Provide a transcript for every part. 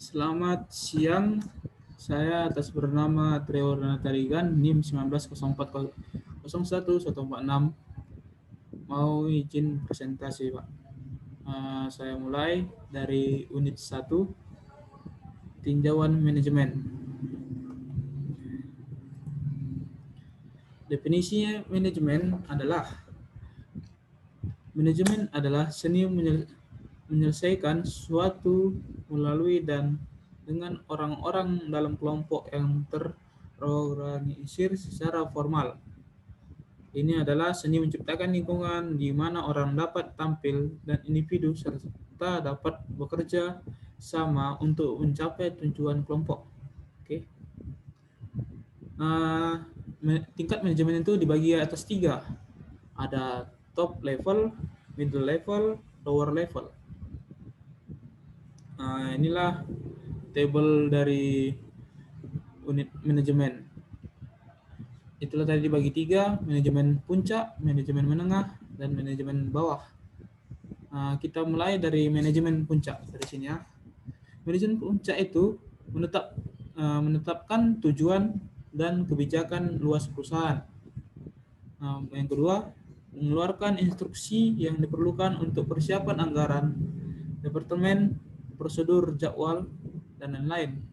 Selamat siang, saya atas bernama Trevor Natarigan, NIM 190401 mau izin presentasi, Pak. Saya mulai dari unit 1, tinjauan manajemen. Definisinya manajemen adalah seni menyelesaikan suatu melalui dan dengan orang-orang dalam kelompok yang terorganisir secara formal. Ini adalah seni menciptakan lingkungan di mana orang dapat tampil dan individu serta dapat bekerja sama untuk mencapai tujuan kelompok. Oke. Tingkat manajemen itu dibagi atas 3. Ada top level, middle level, lower level. Inilah table dari unit manajemen. Itulah tadi dibagi 3, manajemen puncak, manajemen menengah, dan manajemen bawah. Kita mulai dari manajemen puncak dari sini ya. Manajemen puncak itu menetapkan tujuan dan kebijakan luas perusahaan. Yang kedua, mengeluarkan instruksi yang diperlukan untuk persiapan anggaran, departemen, prosedur, jadwal, dan lain-lain.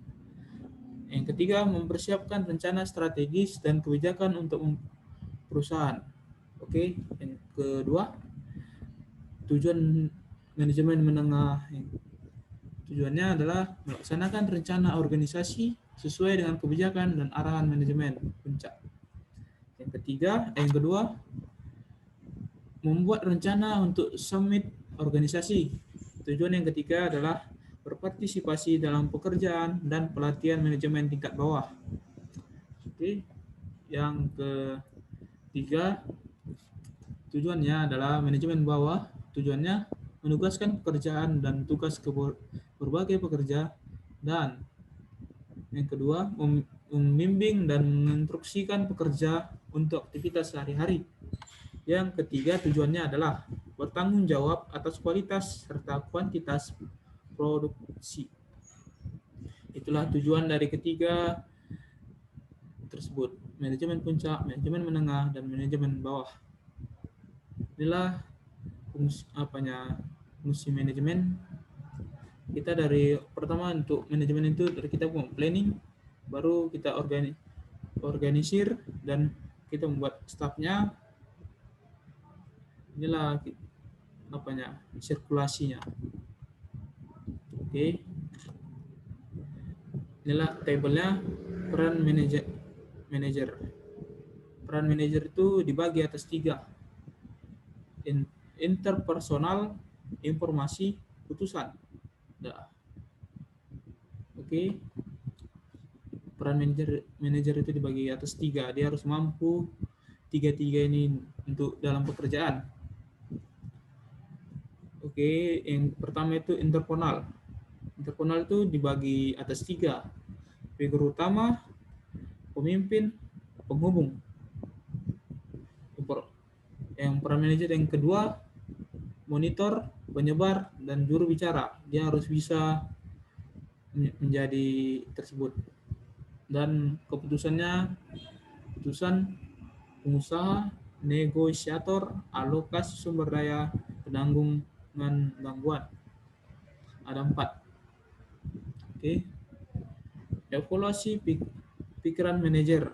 Yang ketiga, mempersiapkan rencana strategis dan kebijakan untuk perusahaan. Oke, yang kedua, tujuan manajemen menengah. Tujuannya adalah melaksanakan rencana organisasi sesuai dengan kebijakan dan arahan manajemen puncak. Yang kedua, membuat rencana untuk summit organisasi. Tujuan yang ketiga adalah berpartisipasi dalam pekerjaan dan pelatihan manajemen tingkat bawah. Oke. Yang ketiga, tujuannya adalah manajemen bawah. Tujuannya menugaskan pekerjaan dan tugas ke berbagai pekerja. Dan yang kedua, membimbing dan menginstruksikan pekerja untuk aktivitas sehari-hari. Yang ketiga, tujuannya adalah bertanggung jawab atas kualitas serta kuantitas produksi. Itulah tujuan dari ketiga tersebut, manajemen puncak, manajemen menengah, dan manajemen bawah. Inilah fungsi manajemen. Kita dari pertama untuk manajemen itu dari kita planning, baru kita organisir, dan kita membuat staffnya. Inilah sirkulasinya. Oke. Inilah tabelnya peran manajer. Peran manajer itu dibagi atas 3. Interpersonal, informasi, putusan. Oke. Peran manajer itu dibagi atas 3. Dia harus mampu 3 ini untuk dalam pekerjaan. Oke, yang pertama itu interpersonal. Interpersonal itu dibagi atas 3. Figur utama, pemimpin, penghubung. Yang peran manajer yang kedua, monitor, penyebar, dan juru bicara. Dia harus bisa menjadi tersebut. Dan keputusan pengusaha, negosiator, alokasi sumber daya, penanggungan gangguan. Ada 4. Oke. Evaluasi pikiran manajer.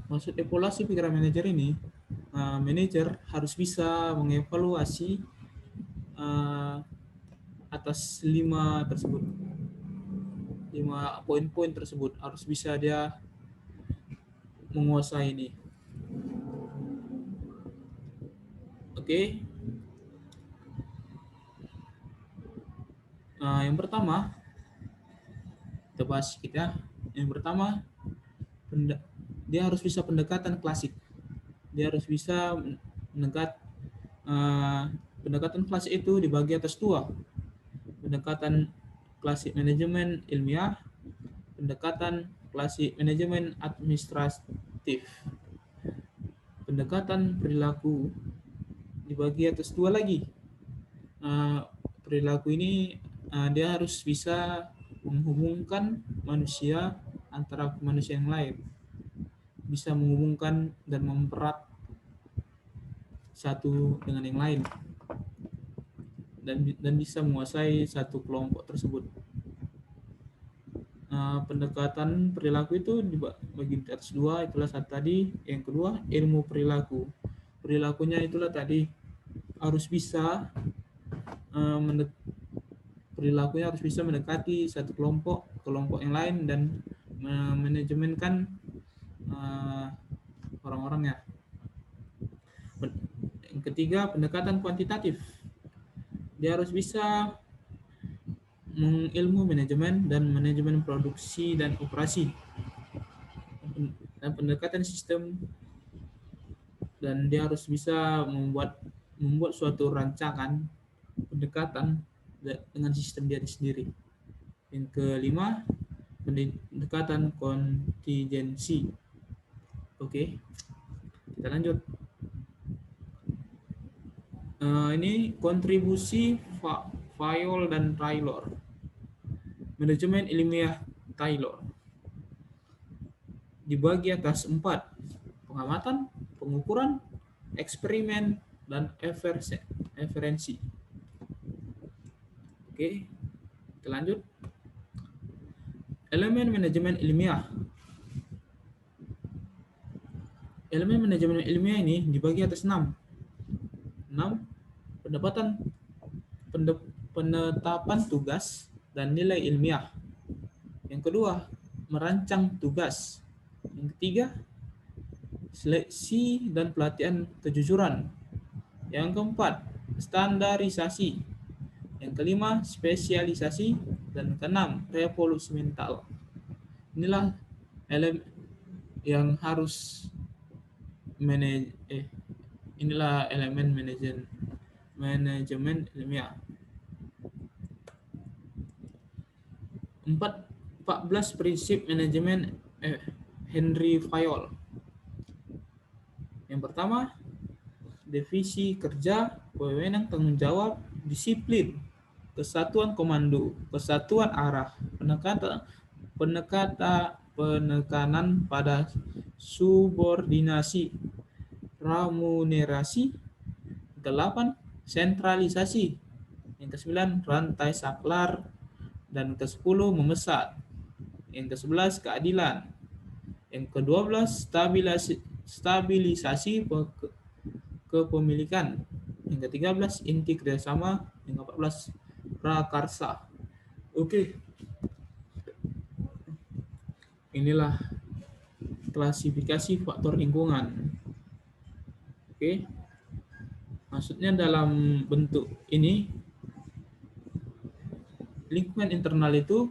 Maksud evaluasi pikiran manajer ini, manajer harus bisa mengevaluasi atas 5 tersebut. 5 poin-poin tersebut harus bisa dia menguasai ini. Oke. Yang pertama, kita bahas kita. Yang pertama, dia harus bisa pendekatan klasik. Dia harus bisa pendekatan klasik itu dibagi atas 2. Pendekatan klasik manajemen ilmiah, pendekatan klasik manajemen administratif. Pendekatan perilaku dibagi atas 2 lagi. Perilaku ini dia harus bisa menghubungkan manusia antara manusia yang lain, bisa menghubungkan dan mempererat satu dengan yang lain, dan bisa menguasai satu kelompok tersebut. Pendekatan perilaku itu dibagi atas dua, itulah satu tadi. Yang kedua, ilmu perilaku. Perilakunya itulah tadi harus bisa perilakunya harus bisa mendekati satu kelompok yang lain, dan manajemenkan orang-orangnya. Yang ketiga, pendekatan kuantitatif. Dia harus bisa mengilmu manajemen dan manajemen produksi dan operasi, dan pendekatan sistem, dan dia harus bisa membuat suatu rancangan pendekatan dengan sistem dia sendiri. Yang kelima, pendekatan kontingensi. Oke, kita lanjut. Ini kontribusi Fayol dan Taylor. Manajemen ilmiah Taylor dibagi atas 4: pengamatan, pengukuran, eksperimen, dan eferensi. Oke, kita lanjut. Elemen manajemen ilmiah. Elemen manajemen ilmiah ini dibagi atas 6. Penetapan tugas dan nilai ilmiah. Yang kedua, merancang tugas. Yang ketiga, seleksi dan pelatihan kejujuran. Yang keempat, standarisasi. Yang kelima, spesialisasi. Dan keenam, revolusi mental. Inilah elemen yang harus inilah elemen manajemen ilmiah. 14 prinsip manajemen Henry Fayol. Yang pertama, divisi kerja, wewenang tanggung jawab, disiplin, kesatuan komando, kesatuan arah, penekanan pada subordinasi, remunerasi. 8, sentralisasi. Yang ke-9, rantai saklar. Dan ke-10, memesan. Yang ke-11, keadilan. Yang ke-12, stabilisasi kepemilikan. Yang ke-13, inti kerjasama. Yang ke-14, prakarsa. Oke. Inilah klasifikasi faktor lingkungan. Oke. Maksudnya dalam bentuk ini, lingkungan internal itu,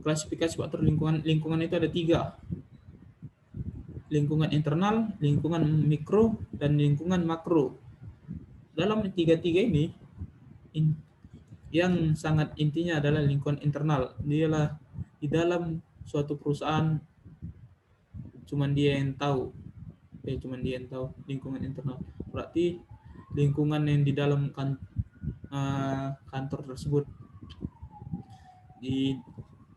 klasifikasi faktor lingkungan itu ada 3. Lingkungan internal, lingkungan mikro, dan lingkungan makro. Dalam tiga-tiga ini, yang sangat intinya adalah lingkungan internal. Dialah di dalam suatu perusahaan, cuman dia yang tahu lingkungan internal. Berarti lingkungan yang di dalam kantor tersebut.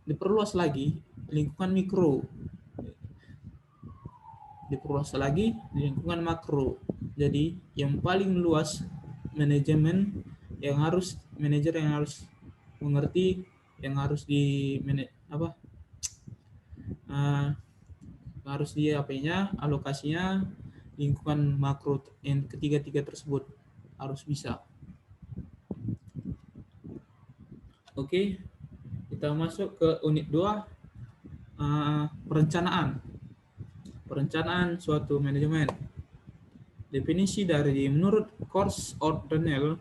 Diperluas lagi lingkungan mikro, diperluas lagi lingkungan makro. Jadi yang paling luas manajer yang harus mengerti, yang harus harus alokasinya lingkungan makro yang ketiga-tiga tersebut harus bisa. Oke, kita masuk ke unit 2, perencanaan suatu manajemen. Definisi menurut Kors O'Donnell,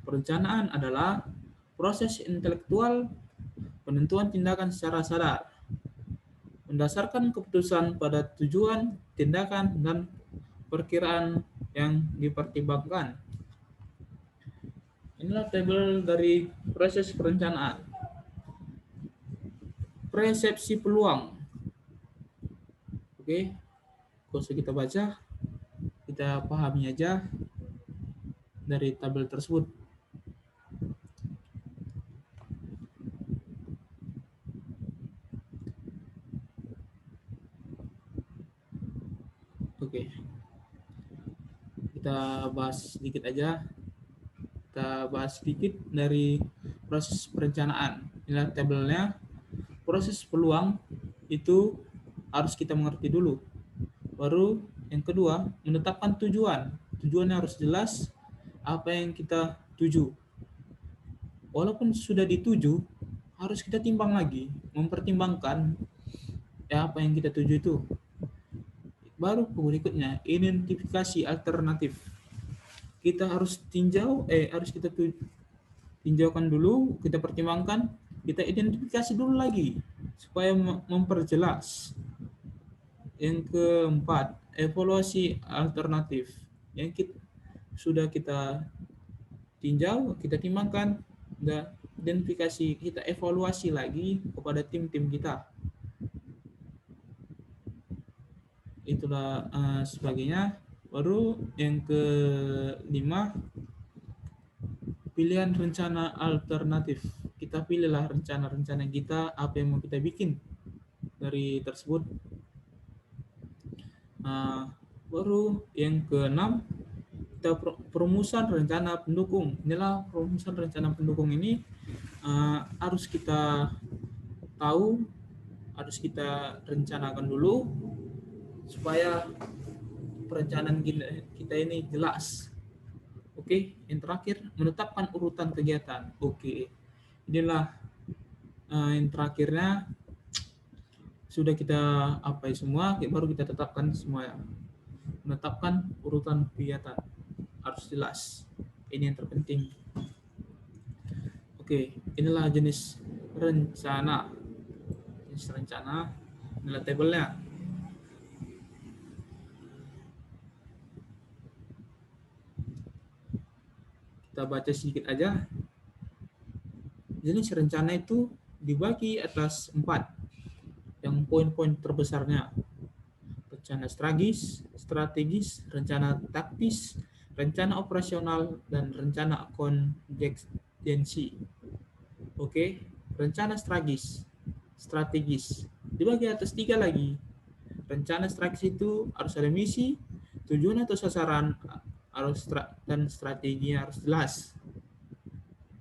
perencanaan adalah proses intelektual penentuan tindakan secara sadar, mendasarkan keputusan pada tujuan, tindakan, dan perkiraan yang dipertimbangkan. Inilah tabel dari proses perencanaan. Persepsi peluang. Oke, kalau kita baca, kita pahami aja dari tabel tersebut. Oke, kita bahas sedikit aja. Kita bahas sedikit dari proses perencanaan. Inilah tabelnya. Proses peluang itu harus kita mengerti dulu. Baru yang kedua, menetapkan tujuan. Tujuannya harus jelas apa yang kita tuju. Walaupun sudah dituju, harus kita timbang lagi, mempertimbangkan ya apa yang kita tuju itu. Baru berikutnya, identifikasi alternatif. Kita harus harus kita tinjaukan dulu, kita pertimbangkan, kita identifikasi dulu lagi supaya memperjelas. Yang keempat, evaluasi alternatif. Yang sudah kita tinjau, kita timbangkan, dan identifikasi, kita evaluasi lagi kepada tim-tim kita. Itulah sebagainya. Baru yang kelima, pilihan rencana alternatif. Kita pilihlah rencana-rencana kita, apa yang mau kita bikin dari tersebut. Baru yang keenam, kita perumusan rencana pendukung. Inilah perumusan rencana pendukung ini harus kita tahu, harus kita rencanakan dulu supaya perencanaan kita ini jelas. Oke, yang terakhir, menetapkan urutan kegiatan. Oke, inilah yang terakhirnya sudah kita semua, baru kita tetapkan semua. Menetapkan urutan kegiatan harus jelas. Ini yang terpenting. Oke, inilah jenis rencana. Jenis rencana, inilah tabelnya. Kita baca sedikit aja. Jenis rencana itu dibagi atas 4. Yang poin-poin terbesarnya: rencana strategis, rencana taktis, rencana operasional, dan rencana kontingensi. Oke, rencana strategis dibagi atas 3 lagi. Rencana strategis itu harus ada misi, tujuan atau sasaran, dan strateginya harus jelas.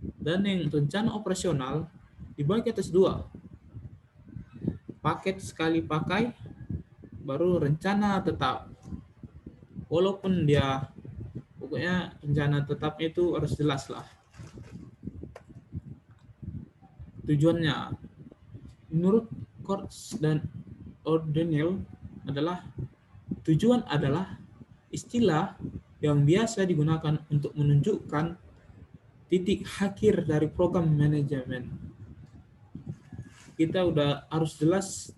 Dan yang rencana operasional dibagi atas 2. Paket sekali pakai, baru rencana tetap. Walaupun dia, pokoknya rencana tetapnya itu harus jelas lah. Tujuannya, menurut Kortz dan O'Donnell, tujuan adalah istilah yang biasa digunakan untuk menunjukkan titik akhir dari program manajemen. Kita udah harus jelas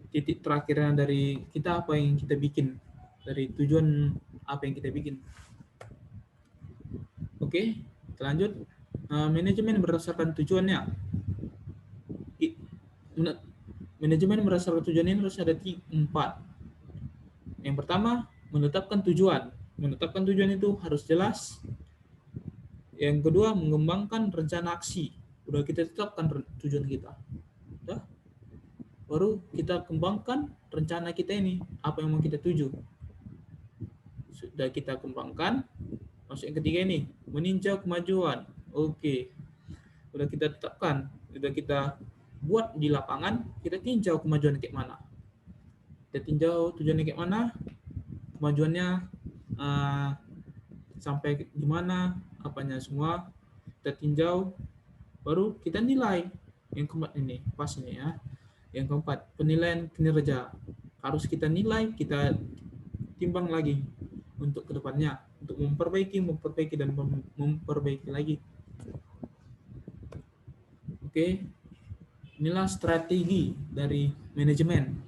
titik terakhirnya dari kita, apa yang kita bikin, dari tujuan apa yang kita bikin. Oke, kita lanjut. Manajemen berdasarkan tujuannya. Manajemen berdasarkan tujuan ini harus ada 4. Yang pertama, menetapkan tujuan. Menetapkan tujuan itu harus jelas. Yang kedua, mengembangkan rencana aksi. Udah kita tetapkan tujuan kita. Udah. Baru kita kembangkan rencana kita ini, apa yang mau kita tuju. Sudah kita kembangkan. Masuk yang ketiga ini, meninjau kemajuan. Oke. Udah kita tetapkan, udah kita buat di lapangan, kita tinjau kemajuan kayak mana. Kita tinjau tujuannya kayak mana, kemajuannya sampai gimana, apanya semua kita tinjau, baru kita nilai. Yang keempat ini, pas ini ya. Yang keempat, penilaian kinerja. Harus kita nilai, kita timbang lagi untuk kedepannya, untuk memperbaiki dan memperbaiki lagi. Oke, inilah strategi dari manajemen.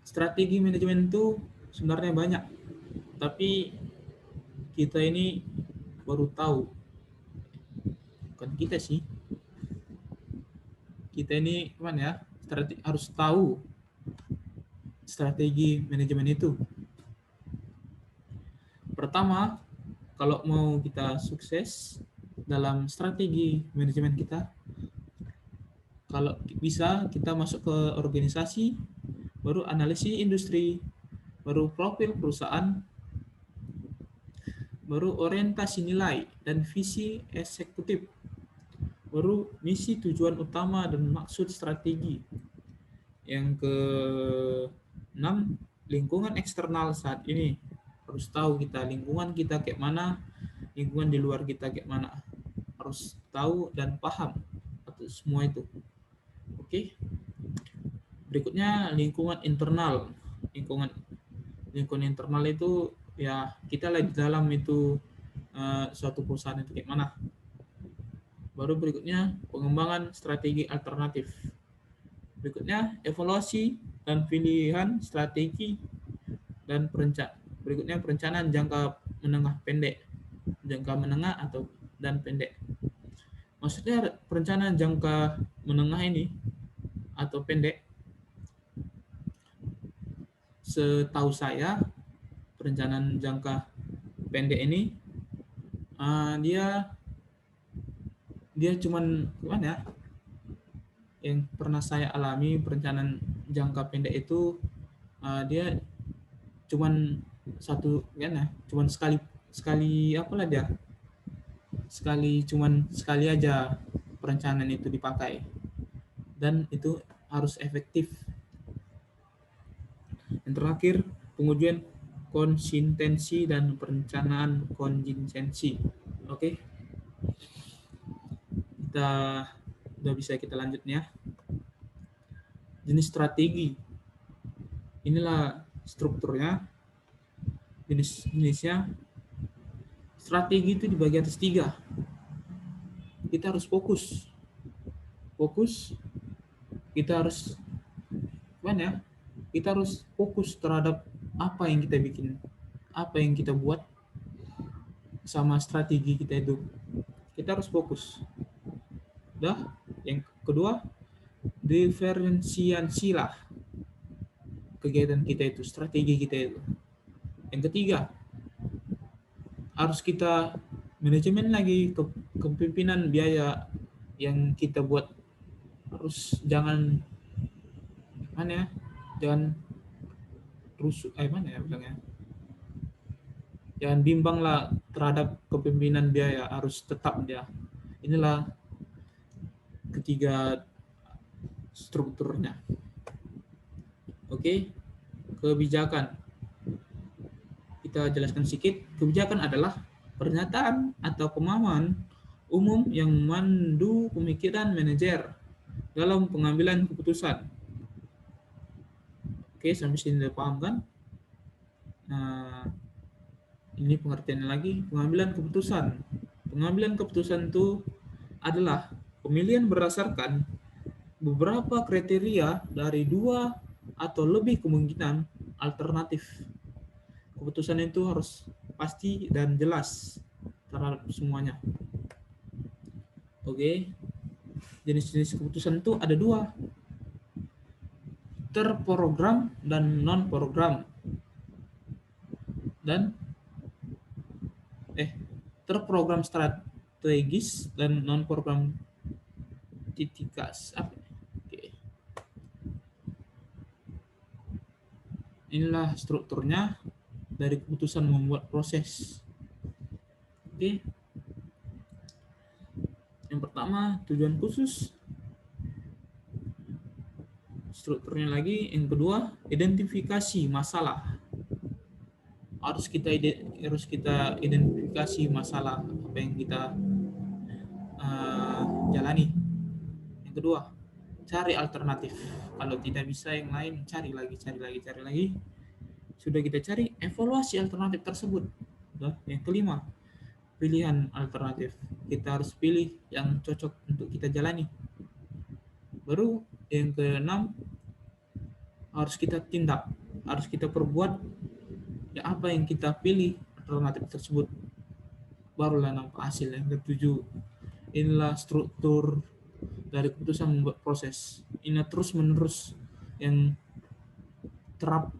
Strategi manajemen itu sebenarnya banyak, tapi kita ini baru tahu. Bukan kita sih. Kita ini harus tahu strategi manajemen itu. Pertama, kalau mau kita sukses dalam strategi manajemen kita, Kalau bisa kita masuk ke organisasi, baru analisis industri, baru profil perusahaan, baru orientasi nilai dan visi eksekutif, baru misi tujuan utama dan maksud strategi. Yang keenam, lingkungan eksternal saat ini. Harus tahu kita lingkungan kita kayak mana, lingkungan di luar kita kayak mana. Harus tahu dan paham atas semua itu. Oke. Berikutnya lingkungan internal. Lingkungan lingkungan internal itu ya kita lagi dalam itu suatu perusahaan itu kayak mana. Baru berikutnya pengembangan strategi alternatif. Berikutnya evaluasi dan pilihan strategi dan berikutnya perencanaan jangka menengah pendek, jangka menengah atau dan pendek. Maksudnya perencanaan jangka menengah ini atau pendek, setahu saya perencanaan jangka pendek ini dia dia cuman gimana ya? Yang pernah saya alami perencanaan jangka pendek itu dia cuman satu kan ya, cuman sekali sekali apalah dia sekali aja perencanaan itu dipakai dan itu harus efektif. Yang terakhir pengujian konsistensi dan perencanaan kontingensi. Oke, kita udah bisa kita lanjut ya. Jenis strategi, inilah strukturnya. Jenisnya strategi itu dibagi atas 3. Kita harus fokus. Kita harus gimana ya? Kita harus fokus terhadap apa yang kita bikin, apa yang kita buat sama strategi kita itu. Kita harus fokus. Dah, yang kedua, diferensiasilah kegiatan kita itu, strategi kita itu. Yang ketiga, harus kita manajemen lagi kepemimpinan biaya yang kita buat, harus jangan mana ya, jangan rusuh mana ya bilangnya, jangan bimbang lah terhadap kepemimpinan biaya, harus tetap dia. Inilah ketiga strukturnya. Oke, kebijakan. Kita jelaskan sedikit. Kebijakan adalah pernyataan atau pemahaman umum yang memandu pemikiran manajer dalam pengambilan keputusan. Oke, sampai sini udah paham kan? Nah, ini pengertiannya lagi, pengambilan keputusan. Pengambilan keputusan itu adalah pemilihan berdasarkan beberapa kriteria dari 2 atau lebih kemungkinan alternatif. Keputusan itu harus pasti dan jelas terhadap semuanya. Oke, jenis-jenis keputusan itu ada 2, terprogram dan non-program. Dan terprogram strategis dan non-program titikas. Oke. Inilah strukturnya dari keputusan membuat proses. Oke. Yang pertama, tujuan khusus. Strukturnya lagi. Yang kedua, identifikasi masalah. Harus kita identifikasi masalah apa yang kita jalani. Yang kedua, cari alternatif. Kalau tidak bisa yang lain, cari lagi. Sudah kita cari, evaluasi alternatif tersebut. Yang kelima, pilihan alternatif. Kita harus pilih yang cocok untuk kita jalani. Baru yang keenam, harus kita tindak, harus kita perbuat ya apa yang kita pilih alternatif tersebut. Barulah nampak hasil. Yang ketujuh, inilah struktur dari keputusan membuat proses. Ini terus menerus yang terap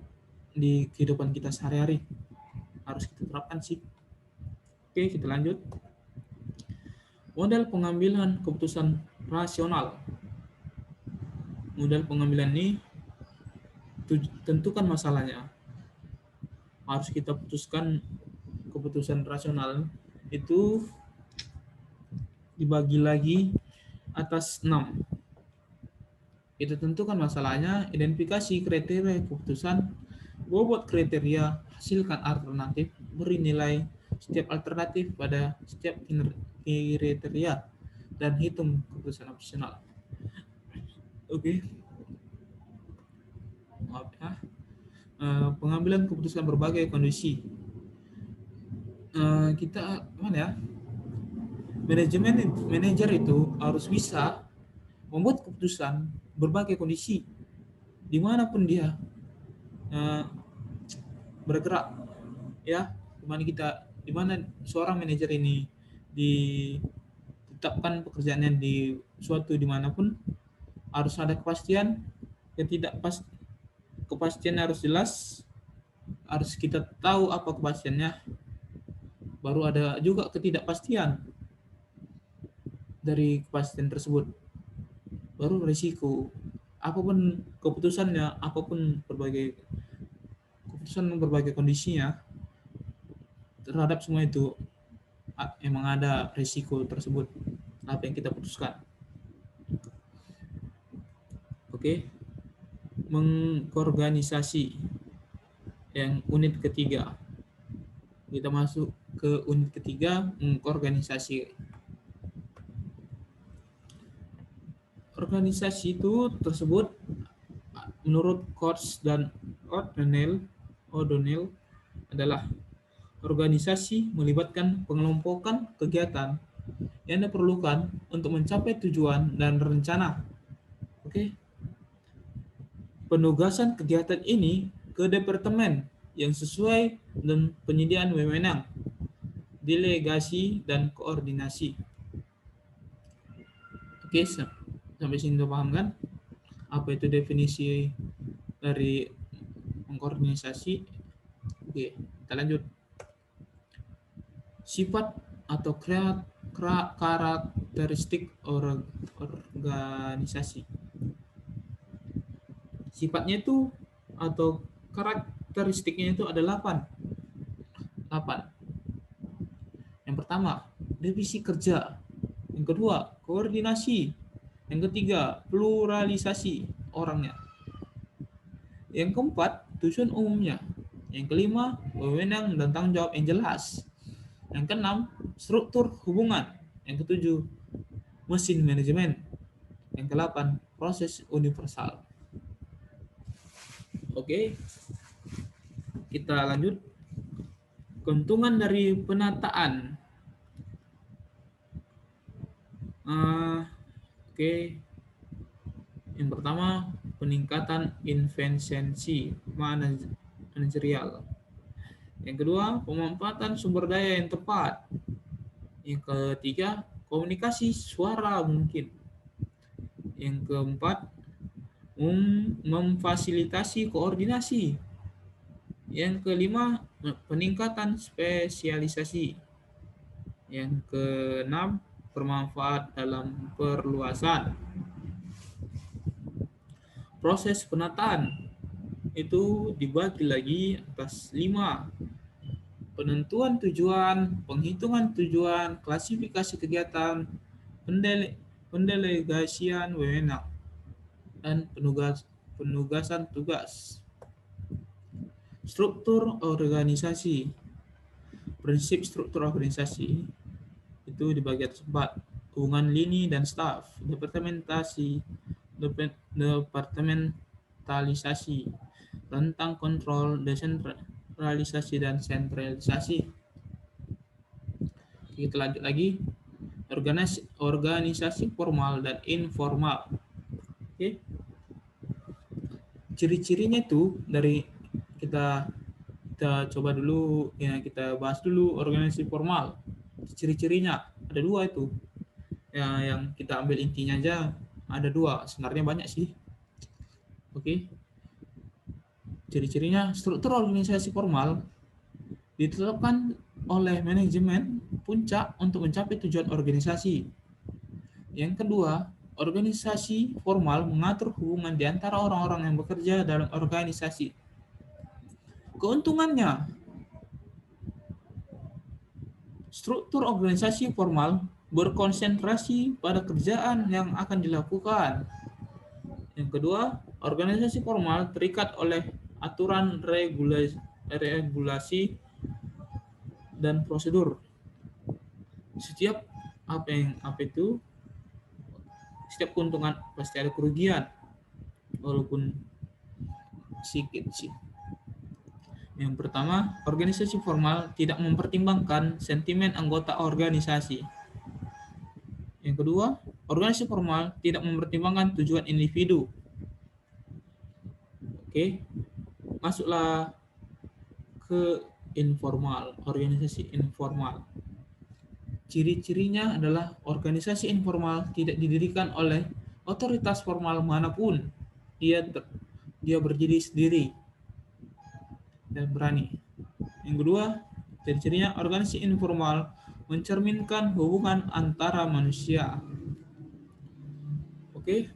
di kehidupan kita sehari-hari, harus kita terapkan sih. Oke, kita lanjut. Model pengambilan keputusan rasional. modal pengambilan ini tentukan masalahnya. Harus kita putuskan keputusan rasional itu dibagi lagi atas 6. Kita tentukan masalahnya, identifikasi kriteria keputusan, bobot kriteria, hasilkan alternatif, beri nilai setiap alternatif pada setiap kriteria, dan hitung keputusan opsional. Oke. Maaf ya. Pengambilan keputusan berbagai kondisi. Kita mana ya? Manajer itu harus bisa membuat keputusan berbagai kondisi dimanapun dia bergerak, ya. Dimana seorang manajer ini ditetapkan pekerjaannya di suatu dimanapun, harus ada kepastian. Kepastian harus jelas, harus kita tahu apa kepastiannya. Baru ada juga ketidakpastian dari kepastian tersebut, baru risiko. Apapun keputusannya, apapun berbagai kondisinya, terhadap semua itu emang ada risiko tersebut apa yang kita putuskan. Oke. Mengorganisasi yang unit ketiga. Kita masuk ke unit ketiga, mengorganisasi. Organisasi itu tersebut menurut Coates dan O'Donnell adalah organisasi melibatkan pengelompokan kegiatan yang diperlukan untuk mencapai tujuan dan rencana. Oke. Penugasan kegiatan ini ke departemen yang sesuai dan penyediaan wewenang, delegasi, dan koordinasi. Oke, sampai sini udah paham kan? Apa itu definisi dari mengkoordinasi? Oke, kita lanjut. Sifat atau karakteristik organisasi. Sifatnya itu atau karakteristiknya itu ada 8. Yang pertama, divisi kerja. Yang kedua, koordinasi. Yang ketiga, pluralisasi orangnya. Yang keempat, tujuan umumnya. Yang kelima, wewenang dan tanggung jawab yang jelas. Yang keenam, struktur hubungan. Yang ketujuh, mesin manajemen. Yang kedelapan, proses universal. Oke, kita lanjut. Keuntungan dari penataan. Oke. Yang pertama, peningkatan efisiensi manajerial. Yang kedua, pemanfaatan sumber daya yang tepat. Yang ketiga, komunikasi suara mungkin. Yang keempat, memfasilitasi koordinasi. Yang kelima, peningkatan spesialisasi. Yang keenam, bermanfaat dalam perluasan. Proses penataan itu dibagi lagi atas 5. Penentuan tujuan, penghitungan tujuan, klasifikasi kegiatan, pendelegasian wewenang, dan penugasan tugas. Struktur organisasi. Prinsip struktur organisasi itu dibagi atas 4. Hubungan lini dan staf, departementalisasi, rentang kontrol, desentralisasi, dan sentralisasi. Kita lanjut lagi. Organisasi formal dan informal. Oke. Ciri-cirinya itu dari kita coba dulu ya, kita bahas dulu organisasi formal. Ciri-cirinya ada 2 itu. Ya, yang kita ambil intinya aja ada 2, sebenarnya banyak sih. Oke. Ciri-cirinya, struktur organisasi formal ditetapkan oleh manajemen puncak untuk mencapai tujuan organisasi. Yang kedua, Organisasi formal mengatur hubungan di antara orang-orang yang bekerja dalam organisasi. Keuntungannya, struktur organisasi formal berkonsentrasi pada kerjaan yang akan dilakukan. Yang kedua, organisasi formal terikat oleh aturan regulasi dan prosedur. Setiap apa itu setiap keuntungan pasti ada kerugian, walaupun sedikit sih. Yang pertama, organisasi formal tidak mempertimbangkan sentimen anggota organisasi. Yang kedua, organisasi formal tidak mempertimbangkan tujuan individu. Oke, masuklah ke informal, organisasi informal. Ciri-cirinya adalah organisasi informal tidak didirikan oleh otoritas formal manapun. Dia berdiri sendiri dan berani. Yang kedua, ciri-cirinya organisasi informal mencerminkan hubungan antara manusia. Oke.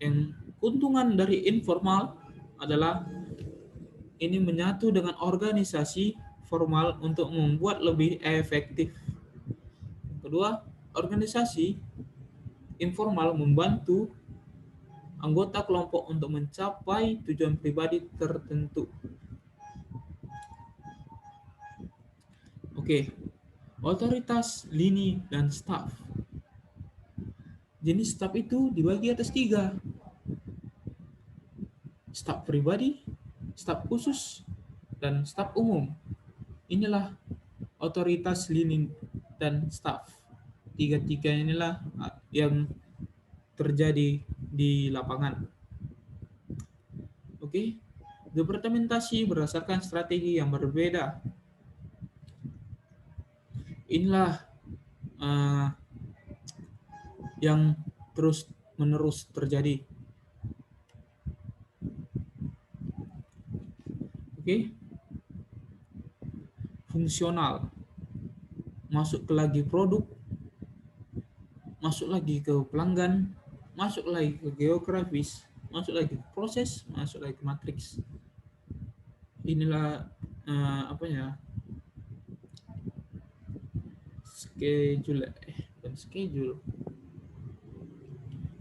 Yang keuntungan dari informal adalah ini menyatu dengan organisasi formal untuk membuat lebih efektif. Yang kedua, organisasi informal membantu anggota kelompok untuk mencapai tujuan pribadi tertentu. Oke, otoritas, lini, dan staf. Jenis staf itu dibagi atas 3. Staf pribadi, staf khusus, dan staf umum. Inilah otoritas, lini, dan staf. 3 inilah yang terjadi di lapangan. Oke, departementasi berdasarkan strategi yang berbeda. Inilah yang terus-menerus terjadi. Oke, fungsional, masuk ke lagi produk, masuk lagi ke pelanggan, masuk lagi ke geografis, masuk lagi ke proses, masuk lagi ke matriks. Inilah schedule.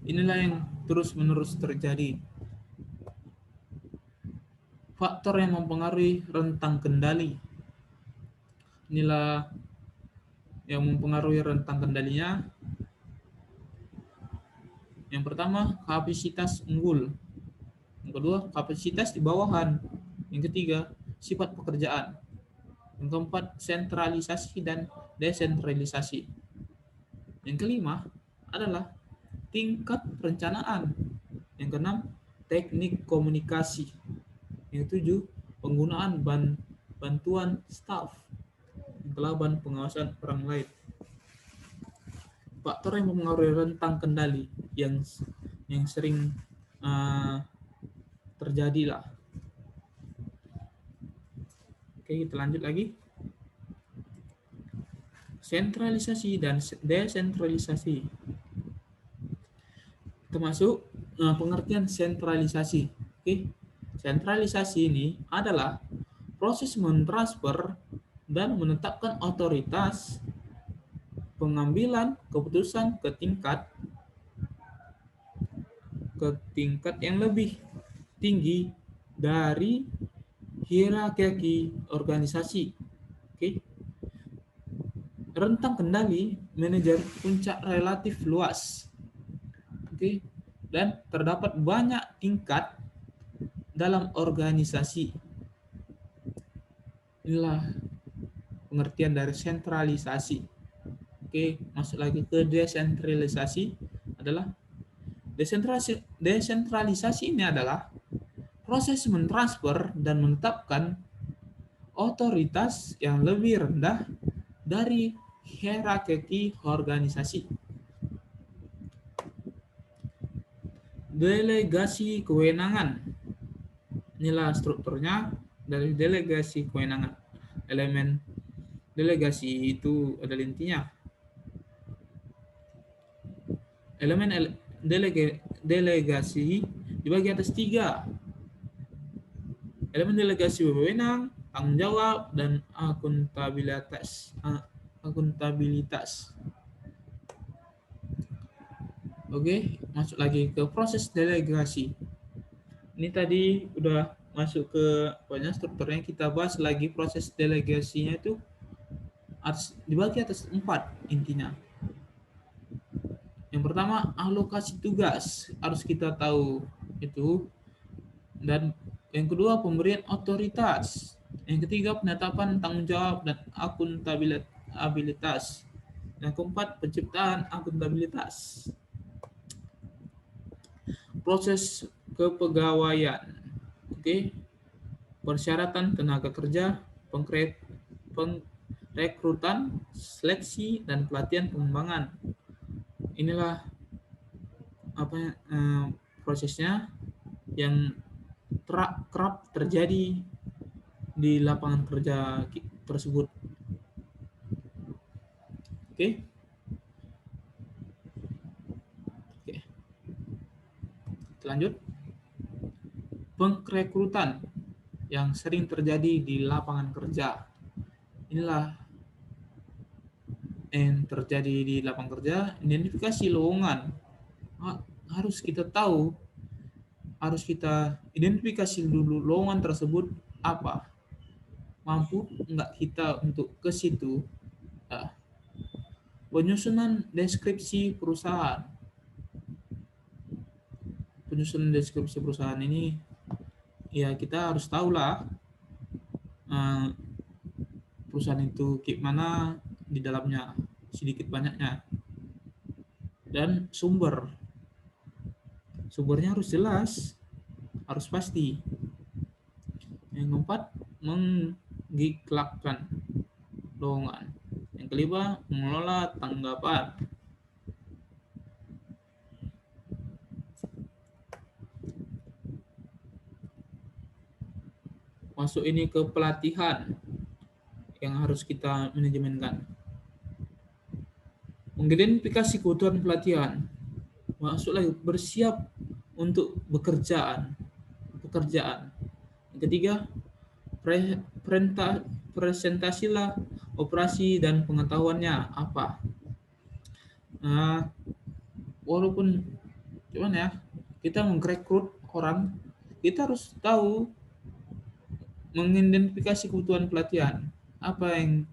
Inilah yang terus-menerus terjadi. Faktor yang mempengaruhi rentang kendali. Inilah yang mempengaruhi rentang kendalinya. Yang pertama, kapasitas unggul. Yang kedua, kapasitas di bawahan. Yang ketiga, sifat pekerjaan. Yang keempat, sentralisasi dan desentralisasi. Yang kelima adalah tingkat perencanaan. Yang keenam, teknik komunikasi. Yang ketujuh, penggunaan bantuan staf. Yang ke-8, pengawasan orang lain. Faktor yang mempengaruhi rentang kendali yang sering terjadi lah. Oke, kita lanjut lagi. Sentralisasi dan desentralisasi. Termasuk pengertian sentralisasi. Oke. Sentralisasi ini adalah proses mentransfer dan menetapkan otoritas pengambilan keputusan ke tingkat yang lebih tinggi dari hierarki organisasi. Oke. Rentang kendali manajer puncak relatif luas. Oke. Dan terdapat banyak tingkat dalam organisasi. Inilah pengertian dari sentralisasi. Oke, masuk lagi ke desentralisasi adalah desentralisasi ini adalah proses mentransfer dan menetapkan otoritas yang lebih rendah dari hierarki organisasi. Delegasi kewenangan. Inilah strukturnya dari delegasi kewenangan. Elemen delegasi itu adalah intinya. Elemen delegasi dibagi atas 3. Elemen delegasi wewenang, tanggung jawab, dan akuntabilitas. Akuntabilitas. Oke, masuk lagi ke proses delegasi. Ini tadi udah masuk ke pokoknya strukturnya, kita bahas lagi proses delegasinya itu harus dibagi atas 4 intinya. Yang pertama, alokasi tugas harus kita tahu itu, dan yang kedua pemberian otoritas. Yang ketiga penetapan tanggung jawab dan akuntabilitas. Yang keempat penciptaan akuntabilitas. Proses kepegawaian. Oke. Persyaratan tenaga kerja, pengrekrutan, seleksi, dan pelatihan pengembangan. Inilah prosesnya yang kerap terjadi di lapangan kerja tersebut. Oke. Oke. Lanjut. Pengrekrutan yang sering terjadi di lapangan kerja. Inilah yang terjadi di lapangan kerja. Identifikasi lowongan. Harus kita tahu, harus kita identifikasi dulu lowongan tersebut apa. Mampu enggak kita untuk ke situ. Penyusunan deskripsi perusahaan. Penyusunan deskripsi perusahaan ini ya kita harus tahu lah perusahaan itu gimana di dalamnya, sedikit banyaknya. Dan sumbernya harus jelas, harus pasti. Yang keempat, mengikrarkan lowongan. Yang kelima, mengelola tanggapan. Masuk ini ke pelatihan yang harus kita manajemenkan. Mengidentifikasi kebutuhan pelatihan. Masuk lagi, bersiap untuk pekerjaan. Yang ketiga, presentasilah operasi dan pengetahuannya apa. Walaupun gimana ya, kita merekrut orang, kita harus tahu mengidentifikasi kebutuhan pelatihan. Apa yang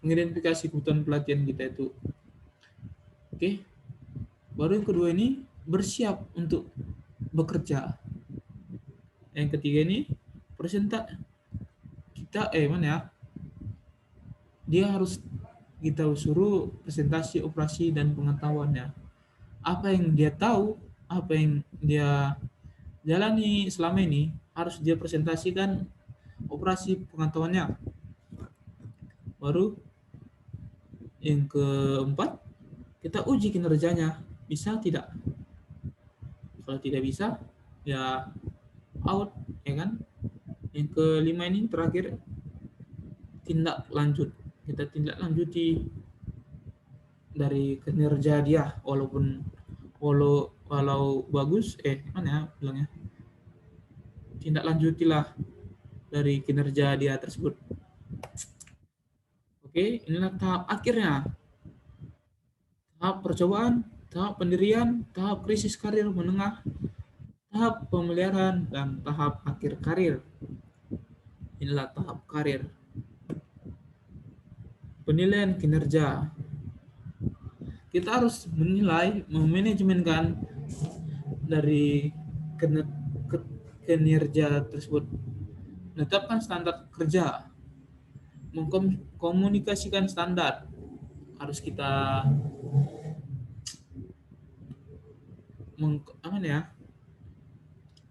mengidentifikasi kebutuhan pelatihan kita itu. Oke. Baru yang kedua ini bersiap untuk bekerja. Yang ketiga ini dia harus kita suruh presentasi operasi dan pengetahuannya. Apa yang dia tahu, apa yang dia jalani selama ini harus dia presentasikan operasi pengetahuannya. Baru yang keempat, kita uji kinerjanya, bisa tidak. Kalau tidak bisa, ya out, ya kan. Yang kelima ini terakhir, tindak lanjut. Kita tindak lanjuti dari kinerja dia, walau bagus, bilangnya, tindak lanjutilah dari kinerja dia tersebut. Oke, inilah tahap akhirnya. Tahap percobaan, tahap pendirian, tahap krisis karir menengah, tahap pemeliharaan, dan tahap akhir karir. Inilah tahap karir. Penilaian kinerja. Kita harus menilai, memanajemenkan dari kinerja tersebut. Menetapkan standar kerja. Mengkomunikasikan standar. Harus kita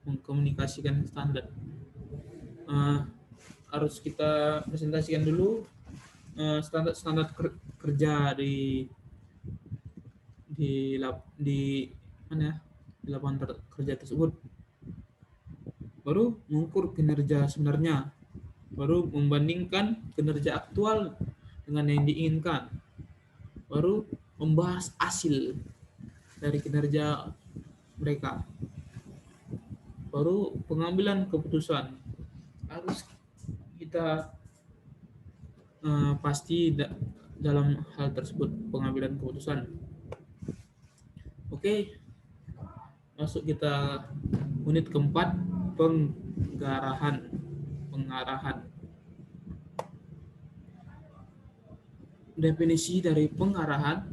mengkomunikasikan standar. Harus kita presentasikan dulu standar kerja di lapangan kerja tersebut. Baru mengukur kinerja sebenarnya. Baru membandingkan kinerja aktual dengan yang diinginkan. baru membahas hasil dari kinerja mereka, baru pengambilan keputusan. Harus kita pasti dalam hal tersebut pengambilan keputusan. Oke, masuk kita unit keempat, pengarahan. Definisi dari pengarahan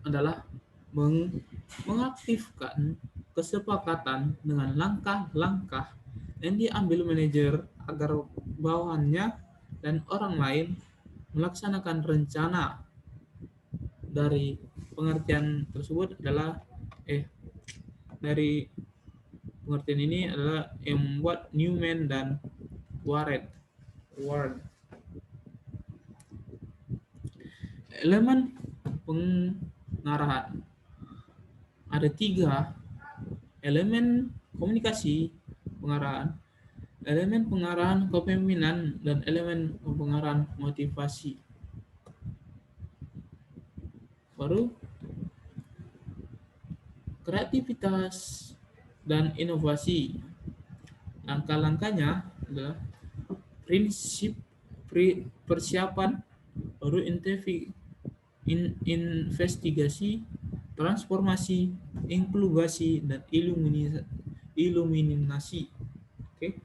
adalah mengaktifkan kesepakatan dengan langkah-langkah yang diambil manajer agar bawahannya dan orang lain melaksanakan rencana. Dari pengertian tersebut adalah dari pengertian ini adalah yang membuat Newman dan Ward. Elemen pengarahan ada 3 elemen: komunikasi, pengarahan, elemen pengarahan kepemimpinan, dan elemen pengarahan motivasi. Baru kreativitas dan inovasi. Langkah-langkahnya adalah prinsip persiapan, baru investigasi, transformasi, inkubasi, dan iluminasi. Oke,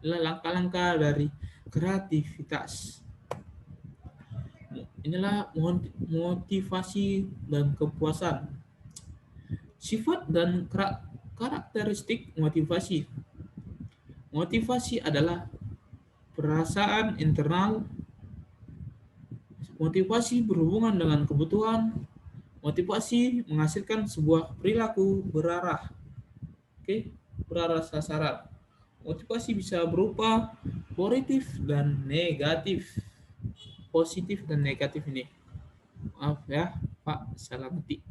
adalah langkah-langkah dari kreativitas. Inilah motivasi dan kepuasan. Sifat dan karakteristik motivasi. Motivasi adalah perasaan internal. Motivasi berhubungan dengan kebutuhan. Motivasi menghasilkan sebuah perilaku berarah. Berarah sasaran. Motivasi bisa berupa positif dan negatif. Positif dan negatif ini. Maaf ya, Pak, salah ngetik.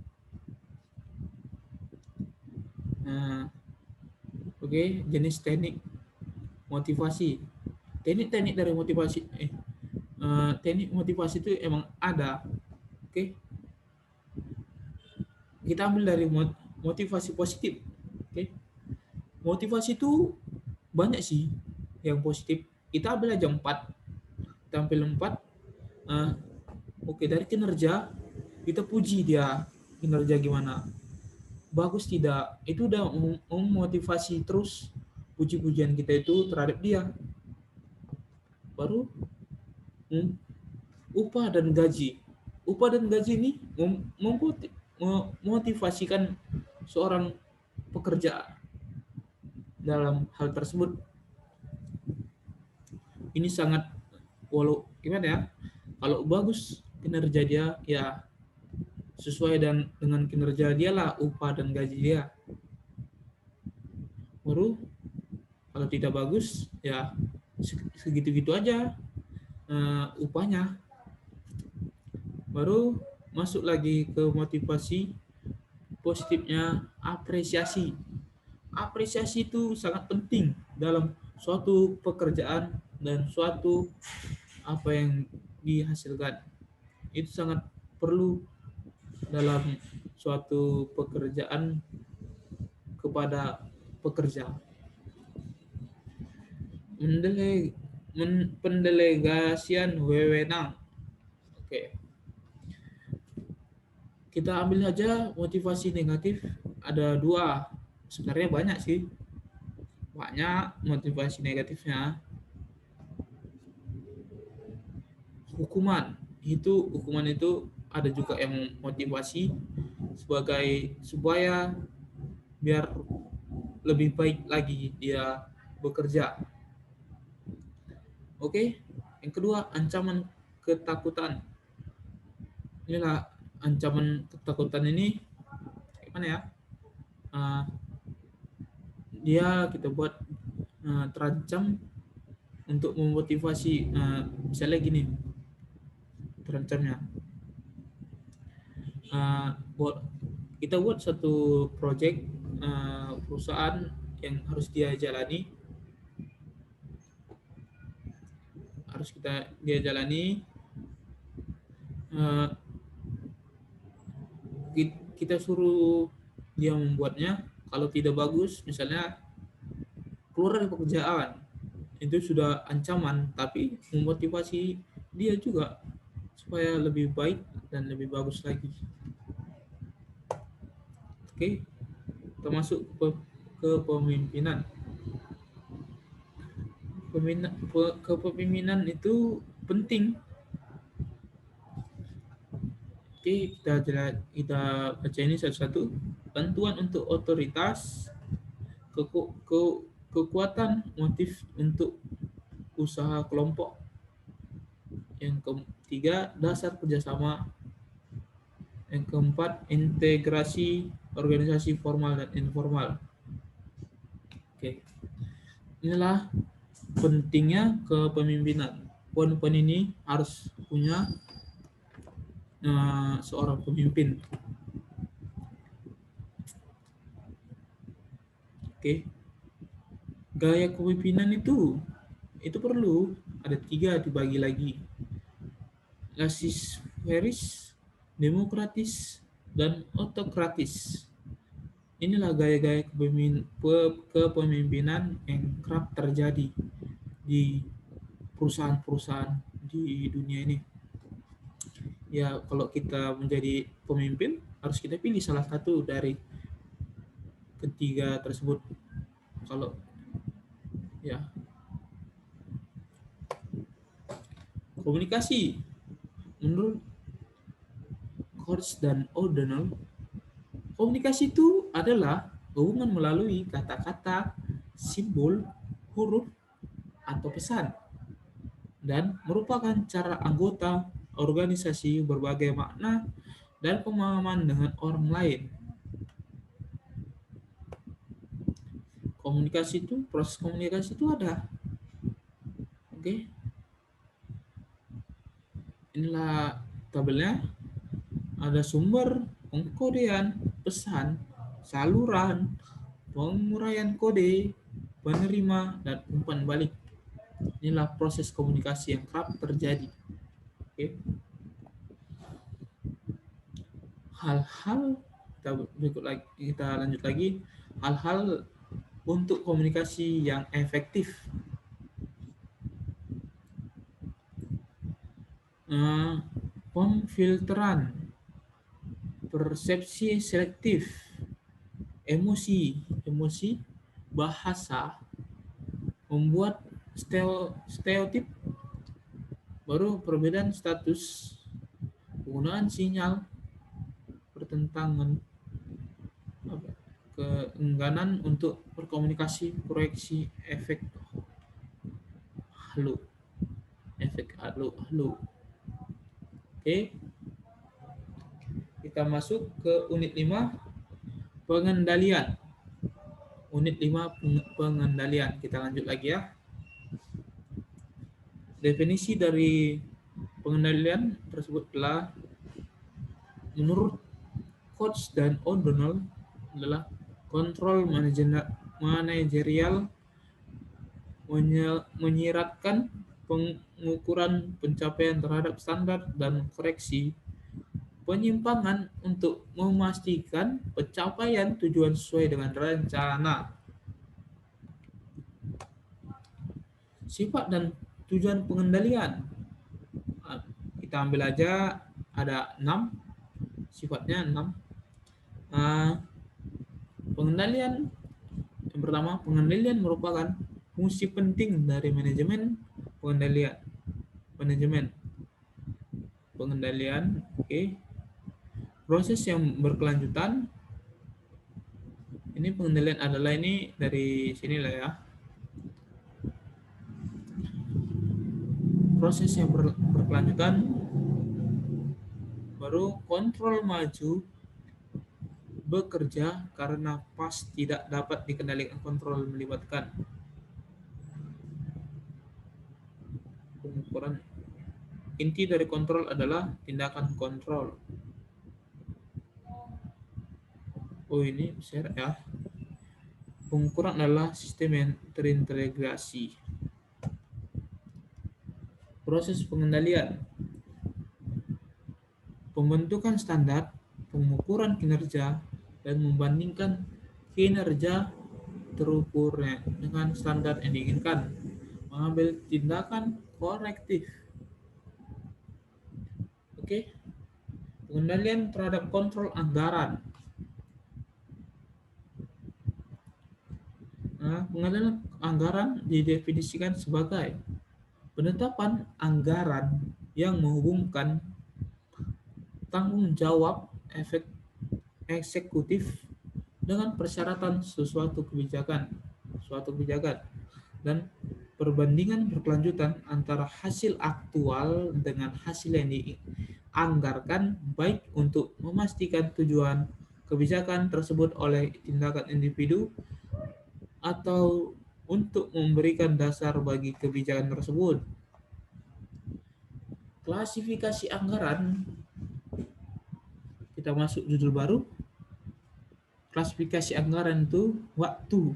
Jenis teknik motivasi. Teknik-teknik dari motivasi. Teknik motivasi itu emang ada. Kita ambil dari motivasi positif. Motivasi itu banyak sih yang positif. Kita ambil aja 4. Kita ambil 4. Dari kinerja, kita puji dia kinerja gimana, bagus tidak, itu udah memotivasi terus puji-pujian kita itu terhadap dia. Baru upah dan gaji ini memotivasikan seorang pekerja dalam hal tersebut. Ini sangat kalau bagus kinerja dia, ya sesuai dengan kinerja dia lah upah dan gaji dia. Baru kalau tidak bagus, ya segitu-gitu aja upahnya. Baru masuk lagi ke motivasi positifnya, apresiasi. Apresiasi itu sangat penting dalam suatu pekerjaan dan suatu apa yang dihasilkan. Itu sangat perlu dalam suatu pekerjaan kepada pekerja. Pendelegasian wewenang. Kita ambil aja motivasi negatif, ada 2. Sebenarnya banyak sih. Banyak motivasi negatifnya. Hukuman itu ada juga yang motivasi supaya biar lebih baik lagi dia bekerja. Yang kedua, ancaman ketakutan. Inilah ancaman ketakutan ini gimana ya? Dia kita buat terancam untuk memotivasi. Misalnya gini, terancamnya kita buat satu project perusahaan yang harus dia jalani, kita suruh dia membuatnya, kalau tidak bagus misalnya keluar dari pekerjaan, itu sudah ancaman, tapi memotivasi dia juga supaya lebih baik dan lebih bagus lagi. Oke, termasuk kepemimpinan. Kepemimpinan itu penting. Oke, kita baca ini satu-satu. Bantuan untuk otoritas, kekuatan motif untuk usaha kelompok. Yang ketiga, dasar kerjasama. Yang keempat, integrasi organisasi formal dan informal. Oke, inilah pentingnya kepemimpinan. Poin-poin ini harus punya seorang pemimpin. Oke, gaya kepemimpinan itu perlu ada 3 dibagi lagi: laissez-faire, demokratis, dan otokratis. Inilah gaya-gaya kepemimpinan yang kerap terjadi di perusahaan-perusahaan di dunia ini. Ya, kalau kita menjadi pemimpin, harus kita pilih salah satu dari ketiga tersebut. Kalau ya, komunikasi menurut Coates dan O'Donnell, komunikasi itu adalah hubungan melalui kata-kata, simbol, huruf, atau pesan, dan merupakan cara anggota organisasi berbagai makna dan pemahaman dengan orang lain. Proses komunikasi itu ada. Oke, inilah tabelnya. Ada sumber, pengkodean, pesan, saluran, penguraian kode, penerima, dan umpan balik. Inilah proses komunikasi yang kerap terjadi. Oke. Hal-hal kita lanjut lagi. Hal-hal untuk komunikasi yang efektif. Pemfilteran, persepsi selektif, emosi, bahasa, membuat stereotip, baru perbedaan status, penggunaan sinyal, pertentangan, keengganan untuk berkomunikasi, proyeksi, efek halo. Oke. Kita masuk ke unit 5, pengendalian. Unit 5, pengendalian. Kita lanjut lagi ya. Definisi dari pengendalian tersebut adalah, menurut Coates dan O'Donnell, adalah kontrol manajerial, menyiratkan pengukuran pencapaian terhadap standar dan koreksi penyimpangan untuk memastikan pencapaian tujuan sesuai dengan rencana. Sifat dan tujuan pengendalian. Kita ambil aja ada 6. Sifatnya 6. Pengendalian yang pertama, pengendalian merupakan fungsi penting dari manajemen pengendalian. Oke. Proses yang berkelanjutan. Ini pengendalian adalah ini dari sinilah ya. Proses yang berkelanjutan, baru kontrol maju, bekerja karena pas tidak dapat dikendalikan. Kontrol melibatkan pengukuran. Inti dari kontrol adalah tindakan kontrol. Oh, ini share ya. Pengukuran adalah sistem yang terintegrasi. Proses pengendalian, pembentukan standar, pengukuran kinerja, dan membandingkan kinerja terukurnya dengan standar yang diinginkan, mengambil tindakan korektif. Oke, pengendalian terhadap kontrol anggaran. Nah, pengendalian anggaran didefinisikan sebagai penetapan anggaran yang menghubungkan tanggung jawab efek eksekutif dengan persyaratan suatu kebijakan dan perbandingan berkelanjutan antara hasil aktual dengan hasil yang dianggarkan, baik untuk memastikan tujuan kebijakan tersebut oleh tindakan individu atau untuk memberikan dasar bagi kebijakan tersebut. Klasifikasi anggaran, kita masuk judul baru. Klasifikasi anggaran itu waktu,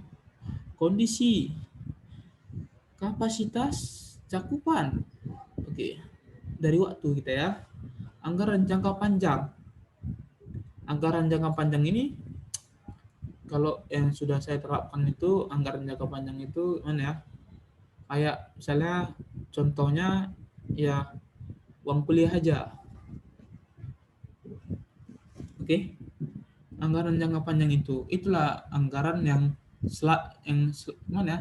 kondisi, kapasitas, cakupan. Oke, dari waktu kita ya. Anggaran jangka panjang. Anggaran jangka panjang ini, kalau yang sudah saya terapkan itu, anggaran jangka panjang itu mana ya? Kayak misalnya contohnya ya uang kuliah aja. Oke. Anggaran jangka panjang itu, itulah anggaran yang mana ya?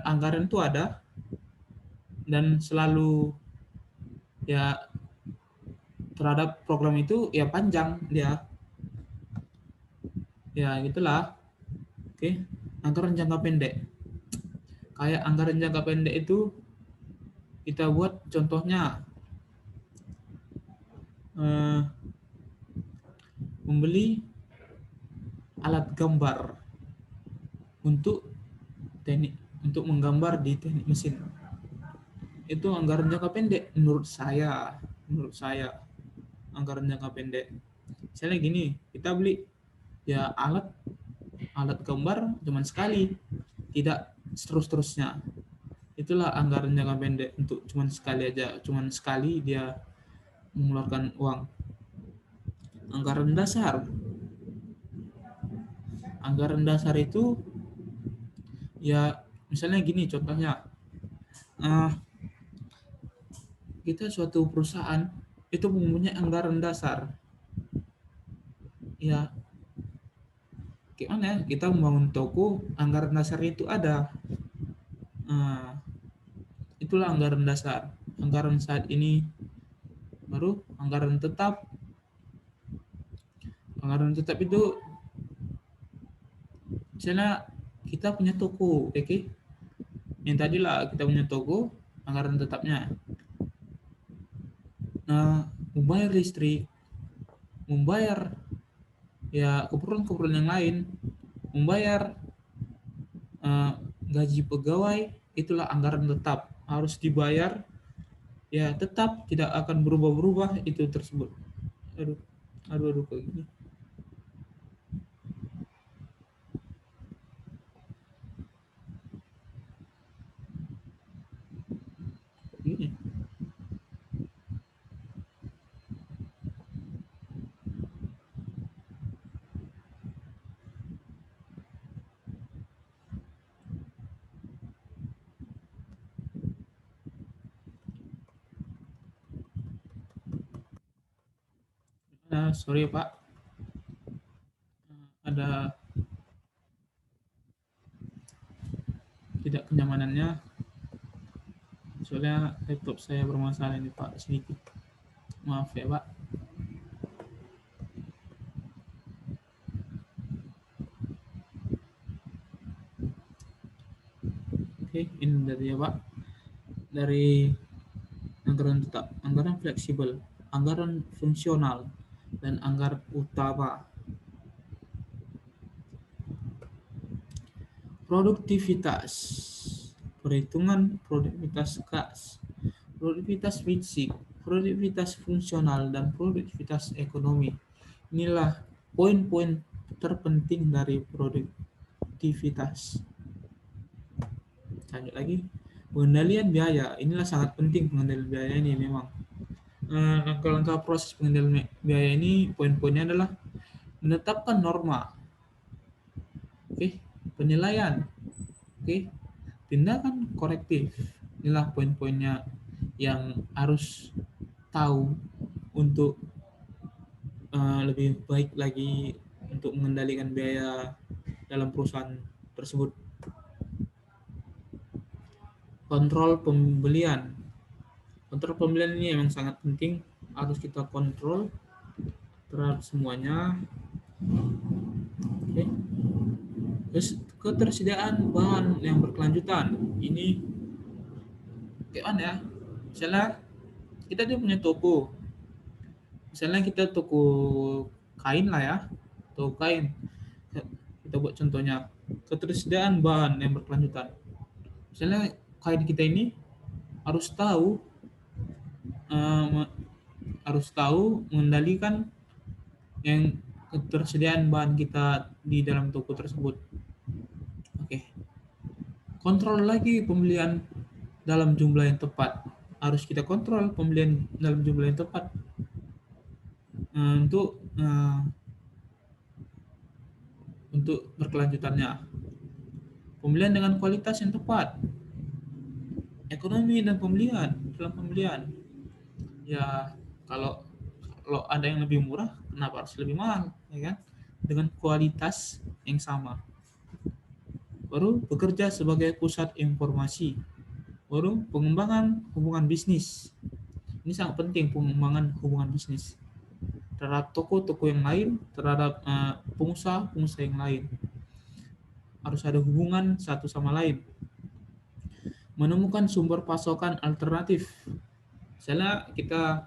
Anggaran itu ada dan selalu ya terhadap program itu ya panjang dia. Ya gitulah. Oke. Anggaran jangka pendek. Kayak anggaran jangka pendek itu kita buat contohnya membeli alat gambar untuk teknik untuk menggambar di teknik mesin. Itu anggaran jangka pendek menurut saya. Anggaran jangka pendek. Misalnya gini, kita beli ya alat gambar cuma sekali, tidak terus-terusnya. Itulah anggaran jangka pendek, untuk cuma sekali aja, cuma sekali dia mengeluarkan uang. Anggaran dasar. Anggaran dasar itu ya misalnya gini contohnya. Kita suatu perusahaan itu mempunyai anggaran dasar. Ya gimana ya, kita membangun toko, anggaran dasar itu ada. Itulah anggaran dasar. Anggaran saat ini baru anggaran tetap. Anggaran tetap itu misalnya kita punya toko, oke? Yang tadilah kita punya toko, anggaran tetapnya. Membayar listrik, membayar ya keperluan-keperluan yang lain, membayar gaji pegawai, itulah anggaran tetap, harus dibayar ya, tetap tidak akan berubah-berubah itu tersebut. Aduh kayak gini. Gini. Sorry Pak, ada tidak kenyamanannya, soalnya laptop saya bermasalah ini Pak, sedikit, maaf ya Pak. Oke, ini dari ya Pak, dari anggaran tetap, anggaran fleksibel, anggaran fungsional, dan anggaran utama. Produktivitas, perhitungan produktivitas kas, produktivitas fisik, produktivitas fungsional, dan produktivitas ekonomi. Inilah poin-poin terpenting dari produktivitas. Lanjut lagi, pengendalian biaya. Inilah sangat penting, pengendalian biaya ini memang. langkah-langkah proses pengendalian biaya ini poin-poinnya adalah menetapkan norma, oke, penilaian, oke, tindakan korektif. Inilah poin-poinnya yang harus tahu untuk lebih baik lagi untuk mengendalikan biaya dalam perusahaan tersebut. Kontrol pembelian. Kontrol pembelian ini memang sangat penting, harus kita kontrol terhadap semuanya. Oke. Terus ketersediaan bahan yang berkelanjutan. Ini kayak mana ya? Misalnya kita dia punya toko. Misalnya kita toko kain lah ya. Toko kain. Kita buat contohnya. Ketersediaan bahan yang berkelanjutan. Misalnya kain kita ini harus tahu eh, harus tahu mengendalikan yang ketersediaan bahan kita di dalam toko tersebut. Oke. Kontrol lagi pembelian dalam jumlah yang tepat. Harus kita kontrol pembelian dalam jumlah yang tepat. Eh, untuk berkelanjutannya. Pembelian dengan kualitas yang tepat. Ekonomi dan pembelian dalam pembelian. Ya, kalau kalau ada yang lebih murah, kenapa harus lebih mahal, ya kan? Dengan kualitas yang sama. Baru bekerja sebagai pusat informasi. Baru pengembangan hubungan bisnis. Ini sangat penting, pengembangan hubungan bisnis terhadap toko-toko yang lain, terhadap pengusaha-pengusaha yang lain. Harus ada hubungan satu sama lain. Menemukan sumber pasokan alternatif. Misalnya kita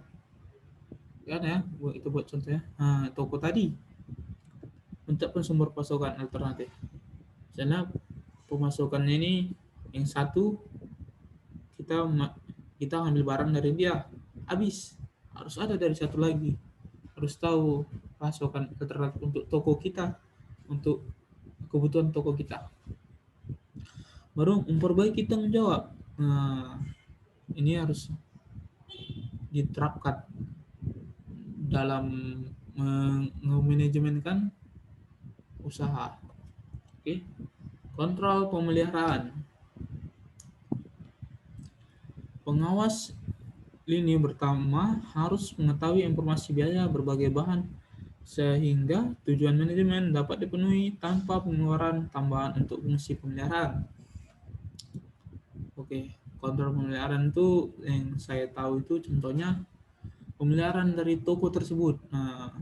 kan ya, itu buat contohnya. Toko tadi untuk sumber pasokan alternatif. Misalnya pemasukannya ini yang satu kita kita ambil barang dari dia habis, harus ada dari satu lagi, harus tahu pasokan alternatif untuk toko kita, untuk kebutuhan toko kita. Baru memperbaiki tanggung jawab. Nah, ini harus diterapkan dalam memanajemenkan usaha. Oke. Kontrol pemeliharaan. Pengawas lini pertama harus mengetahui informasi biaya berbagai bahan sehingga tujuan manajemen dapat dipenuhi tanpa pengeluaran tambahan untuk fungsi pemeliharaan. Oke, kontrol pemeliharaan itu yang saya tahu itu contohnya pemeliharaan dari toko tersebut. Nah,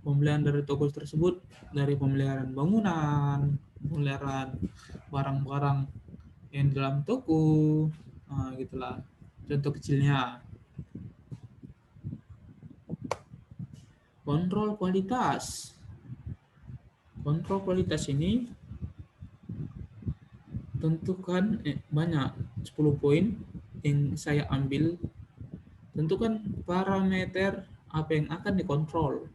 pemeliharaan dari toko tersebut dari pemeliharaan bangunan, pemeliharaan barang-barang yang dalam toko, gitulah. Contoh kecilnya. Kontrol kualitas. Kontrol kualitas ini tentukan banyak 10 poin yang saya ambil. Tentukan parameter apa yang akan dikontrol.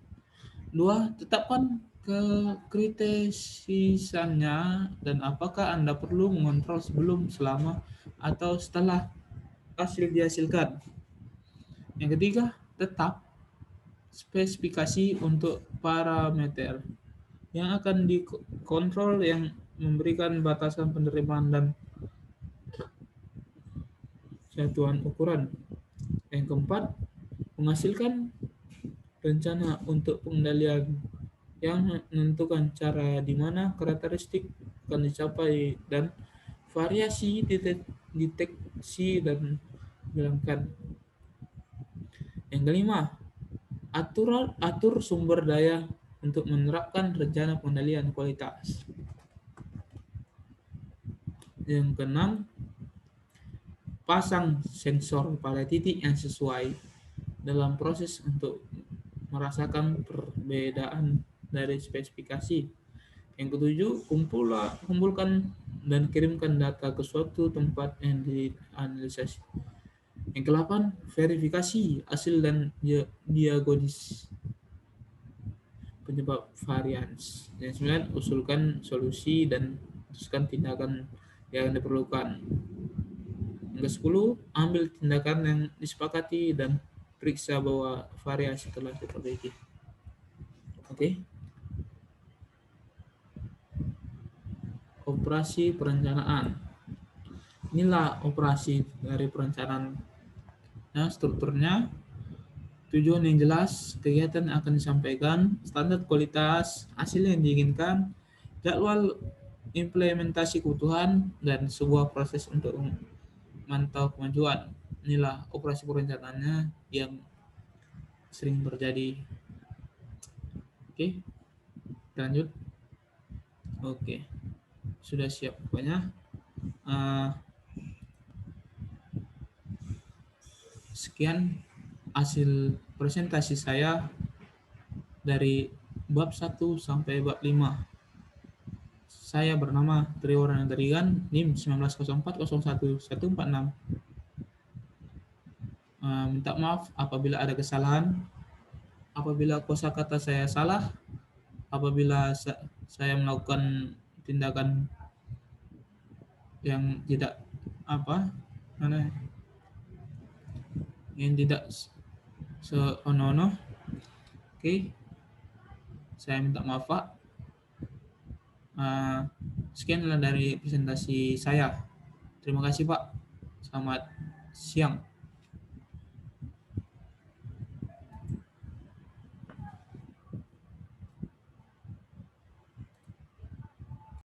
2. Tetapkan kekritisisannya dan apakah Anda perlu mengontrol sebelum, selama, atau setelah hasil dihasilkan. Yang ketiga, tetap spesifikasi untuk parameter yang akan dikontrol yang memberikan batasan penerimaan dan satuan ukuran. Yang keempat, menghasilkan rencana untuk pengendalian yang menentukan cara di mana karakteristik akan dicapai dan variasi deteksi dan hilangkan. Yang kelima, atur sumber daya untuk menerapkan rencana pengendalian kualitas. Yang keenam, pasang sensor pada titik yang sesuai dalam proses untuk merasakan perbedaan dari spesifikasi. Yang ketujuh, kumpulkan dan kirimkan data ke suatu tempat yang dianalisis. Yang kedelapan, verifikasi hasil dan diagnosis penyebab varians. Yang sembilan, usulkan solusi dan teruskan tindakan yang diperlukan. ke-10, ambil tindakan yang disepakati dan periksa bahwa variasi telah diperbaiki. Oke. Operasi perencanaan. Inilah operasi dari perencanaan. Nah, strukturnya, tujuan yang jelas, kegiatan yang akan disampaikan, standar kualitas, hasil yang diinginkan, jadwal implementasi kebutuhan, dan sebuah proses untuk memantau kemajuan. Inilah operasi perencanaannya yang sering terjadi. Oke, lanjut. Oke, sudah siap pokoknya. Sekian hasil presentasi saya dari bab 1 sampai bab 5. Saya bernama Triwaran Tarigan, NIM 1904011146. Minta maaf apabila ada kesalahan, apabila kosakata saya salah, apabila saya melakukan tindakan yang tidak apa mana yang tidak seono-ono. Oke, saya minta maaf Pak. Sekianlah dari presentasi saya. Terima kasih Pak. Selamat siang.